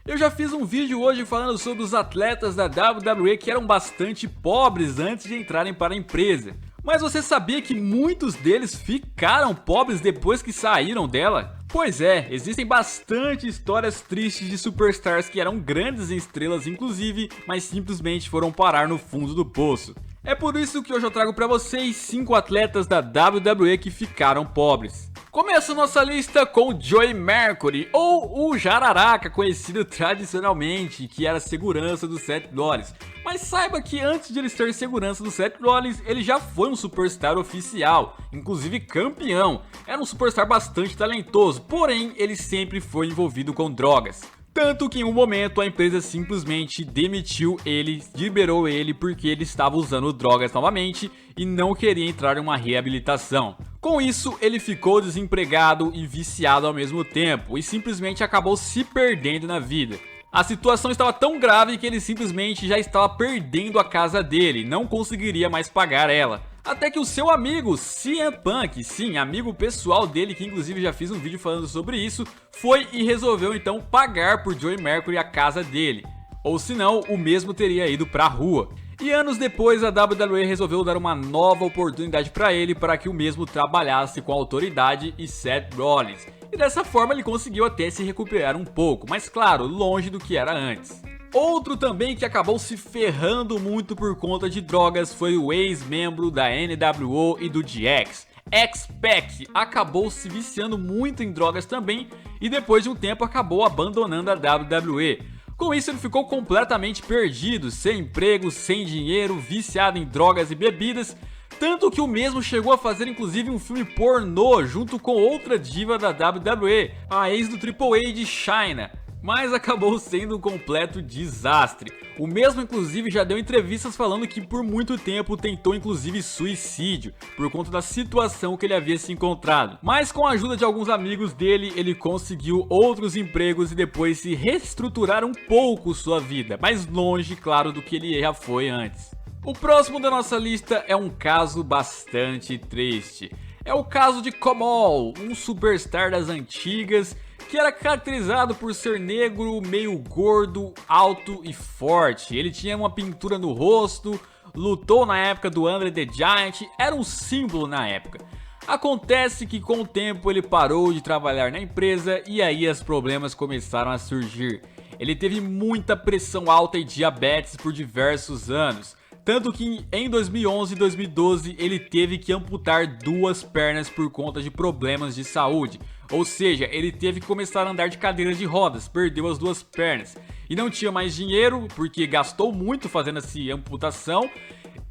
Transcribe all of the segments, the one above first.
Eu já fiz um vídeo hoje falando sobre os atletas da WWE que eram bastante pobres antes de entrarem para a empresa. Mas você sabia que muitos deles ficaram pobres depois que saíram dela? Pois é, existem bastante histórias tristes de superstars que eram grandes estrelas inclusive, mas simplesmente foram parar no fundo do poço. É por isso que hoje eu trago para vocês 5 atletas da WWE que ficaram pobres. Começa nossa lista com Joey Mercury, ou o Jararaca, conhecido tradicionalmente, que era segurança do Seth Rollins. Mas saiba que antes de ele ser segurança do Seth Rollins, ele já foi um superstar oficial, inclusive campeão. Era um superstar bastante talentoso, porém ele sempre foi envolvido com drogas. Tanto que em um momento a empresa simplesmente demitiu ele, liberou ele porque ele estava usando drogas novamente e não queria entrar em uma reabilitação. Com isso, ele ficou desempregado e viciado ao mesmo tempo e simplesmente acabou se perdendo na vida. A situação estava tão grave que ele simplesmente já estava perdendo a casa dele, não conseguiria mais pagar ela. Até que o seu amigo CM Punk, sim, amigo pessoal dele, que inclusive já fiz um vídeo falando sobre isso, foi e resolveu então pagar por Joey Mercury a casa dele. Ou senão, o mesmo teria ido pra rua. E anos depois, a WWE resolveu dar uma nova oportunidade para ele para que o mesmo trabalhasse com a autoridade e Seth Rollins. E dessa forma ele conseguiu até se recuperar um pouco, mas claro, longe do que era antes. Outro também que acabou se ferrando muito por conta de drogas foi o ex-membro da NWO e do DX. X-Pac acabou se viciando muito em drogas também e depois de um tempo acabou abandonando a WWE. Com isso ele ficou completamente perdido, sem emprego, sem dinheiro, viciado em drogas e bebidas, tanto que o mesmo chegou a fazer inclusive um filme pornô junto com outra diva da WWE, a ex do Triple H de China. Mas acabou sendo um completo desastre. O mesmo inclusive já deu entrevistas falando que por muito tempo tentou inclusive suicídio, por conta da situação que ele havia se encontrado. Mas com a ajuda de alguns amigos dele, ele conseguiu outros empregos e depois se reestruturar um pouco sua vida, mas longe, claro, do que ele já foi antes. O próximo da nossa lista é um caso bastante triste. É o caso de Komol, um superstar das antigas, que era caracterizado por ser negro, meio gordo, alto e forte. Ele tinha uma pintura no rosto, lutou na época do Andre the Giant, era um símbolo na época. Acontece que com o tempo ele parou de trabalhar na empresa e aí os problemas começaram a surgir. Ele teve muita pressão alta e diabetes por diversos anos. Tanto que em 2011 e 2012 ele teve que amputar 2 pernas por conta de problemas de saúde. Ou seja, ele teve que começar a andar de cadeira de rodas, perdeu as 2 pernas. E não tinha mais dinheiro, porque gastou muito fazendo essa amputação.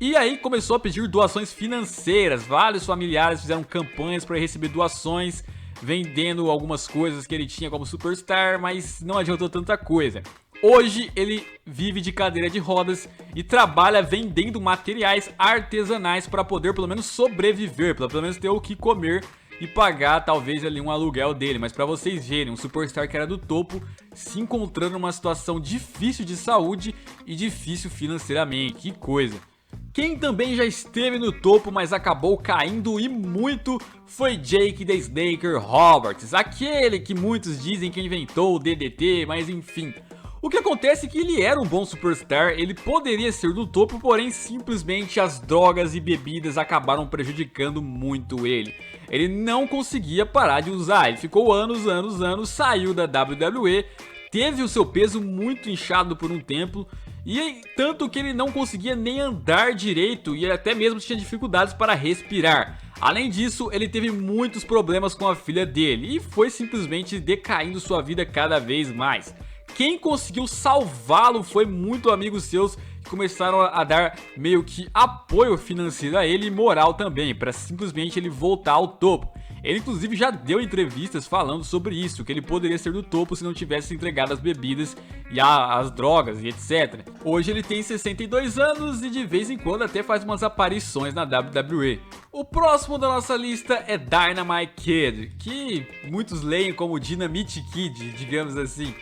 E aí começou a pedir doações financeiras, vários familiares fizeram campanhas para receber doações, vendendo algumas coisas que ele tinha como superstar, mas não adiantou tanta coisa. Hoje ele vive de cadeira de rodas e trabalha vendendo materiais artesanais para poder pelo menos sobreviver, para pelo menos ter o que comer e pagar talvez ali um aluguel dele. Mas para vocês verem, um superstar que era do topo se encontrando numa situação difícil de saúde e difícil financeiramente, que coisa. Quem também já esteve no topo, mas acabou caindo e muito, foi Jake the Snaker Roberts, aquele que muitos dizem que inventou o DDT, mas enfim. O que acontece é que ele era um bom superstar, ele poderia ser do topo, porém simplesmente as drogas e bebidas acabaram prejudicando muito ele. Ele não conseguia parar de usar, ele ficou anos, saiu da WWE, teve o seu peso muito inchado por um tempo, e tanto que ele não conseguia nem andar direito e até mesmo tinha dificuldades para respirar. Além disso, ele teve muitos problemas com a filha dele e foi simplesmente decaindo sua vida cada vez mais. Quem conseguiu salvá-lo foi muito amigos seus que começaram a dar meio que apoio financeiro a ele e moral também, para simplesmente ele voltar ao topo. Ele inclusive já deu entrevistas falando sobre isso, que ele poderia ser do topo se não tivesse entregado as bebidas e as drogas e etc. Hoje ele tem 62 anos e de vez em quando até faz umas aparições na WWE. O próximo da nossa lista é Dynamite Kid, que muitos leem como Dynamite Kid, digamos assim.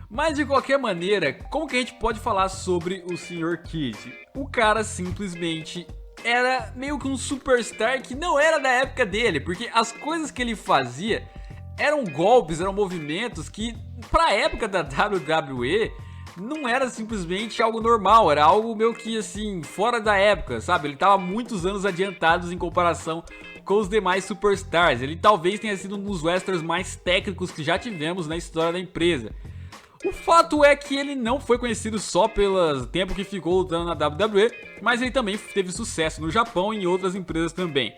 Mas de qualquer maneira, como que a gente pode falar sobre o Sr. Kid? O cara simplesmente era meio que um superstar que não era da época dele, porque as coisas que ele fazia eram golpes, eram movimentos que pra época da WWE, não era simplesmente algo normal, era algo meio que assim, fora da época, sabe? Ele tava muitos anos adiantados em comparação com os demais superstars. Ele talvez tenha sido um dos wrestlers mais técnicos que já tivemos na história da empresa. O fato é que ele não foi conhecido só pelo tempo que ficou lutando na WWE, mas ele também teve sucesso no Japão e em outras empresas também.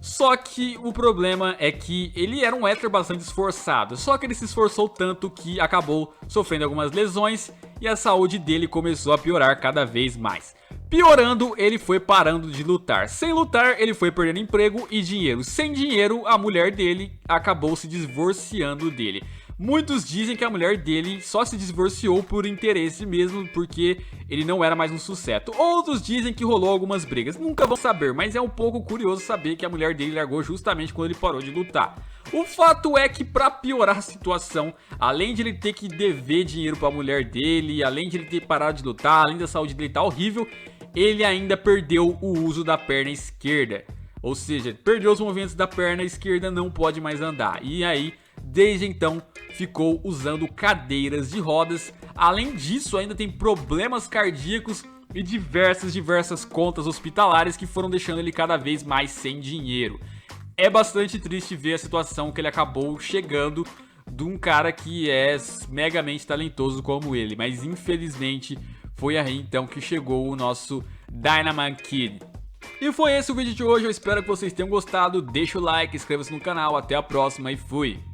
Só que o problema é que ele era um wrestler bastante esforçado, só que ele se esforçou tanto que acabou sofrendo algumas lesões e a saúde dele começou a piorar cada vez mais. Piorando, ele foi parando de lutar. Sem lutar, ele foi perdendo emprego e dinheiro. Sem dinheiro, a mulher dele acabou se divorciando dele. Muitos dizem que a mulher dele só se divorciou por interesse mesmo, porque ele não era mais um sucesso. Outros dizem que rolou algumas brigas. Nunca vão saber, mas é um pouco curioso saber que a mulher dele largou justamente quando ele parou de lutar. O fato é que, pra piorar a situação, além de ele ter que dever dinheiro pra mulher dele, além de ele ter parado de lutar, além da saúde dele tá horrível, ele ainda perdeu o uso da perna esquerda. Ou seja, perdeu os movimentos da perna esquerda, não pode mais andar. E aí, desde então, ficou usando cadeiras de rodas. Além disso, ainda tem problemas cardíacos e diversas contas hospitalares que foram deixando ele cada vez mais sem dinheiro. É bastante triste ver a situação que ele acabou chegando de um cara que é megamente talentoso como ele. Mas infelizmente foi aí então que chegou o nosso Dynamite Kid. E foi esse o vídeo de hoje, eu espero que vocês tenham gostado. Deixa o like, inscreva-se no canal, até a próxima e fui!